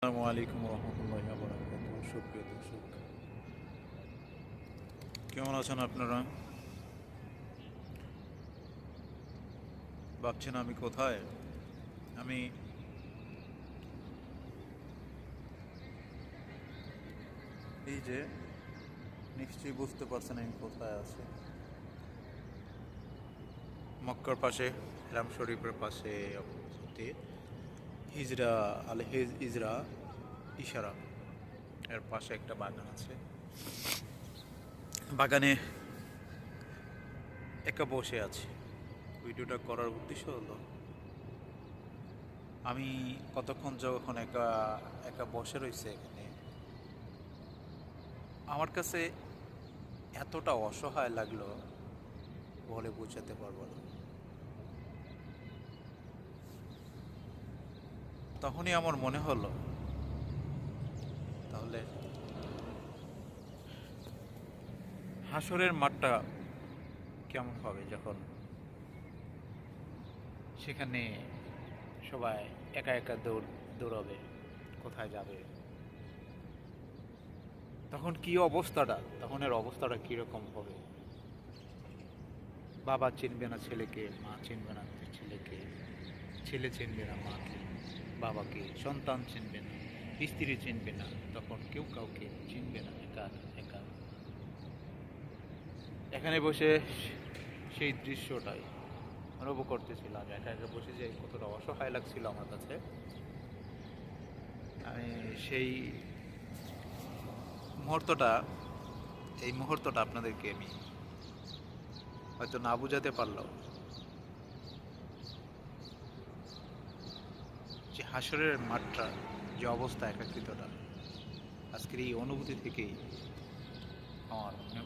আসসালামু আলাইকুম রহমতুল্লাহি ওয়া বারাকাতুহু। সুপ্রিয় দর্শক, কেমন আছেন আপনারা? ভাবছেন আমি কোথায়? আমি এই যে, নিশ্চয়ই বুঝতে পারছেন আমি কোথায় আছি। মক্কার পাশে, হারাম শরীফের পাশে অবস্থিত হিজরা ইজরা ইশারা এর পাশে একটা বাগান আছে। বাগানে একা বসে আছি। ভিডিওটা করার উদ্দেশ্য হলো, আমি কতক্ষণ যখন একা একা বসে রয়েছে এখানে, আমার কাছে এতটা অসহায় লাগলো, বলে বোঝাতে পারবো না। তখনই আমার মনে হলো, তাহলে হাসরের মাঠটা কেমন হবে যখন সেখানে সবাই একা একা দৌড়াবে, কোথায় যাবে, তখন কি অবস্থাটা, তখন এর অবস্থাটা কীরকম হবে? বাবা চিনবে না ছেলেকে, মা চিনবে না ছেলেকে, ছেলে চিনবে না মাকে, বাবাকে, সন্তান চিনবে না, স্ত্রী চিনবে না, তখন কেউ কাউকে চিনবে না, একা একা এখানে বসে সেই দৃশ্যটাই অনুভব করতেছিলাম। একা একা বসে যে কতটা অসহায় লাগছিল আমার কাছে, আমি সেই মুহূর্তটা এই মুহূর্তটা আপনাদেরকে আমি হয়তো না বুঝাতে পারলাম, যে হাসরের মাঠটা, যে অবস্থা, একাকৃতটা আজকের এই অনুভূতি থেকেই আমার মনে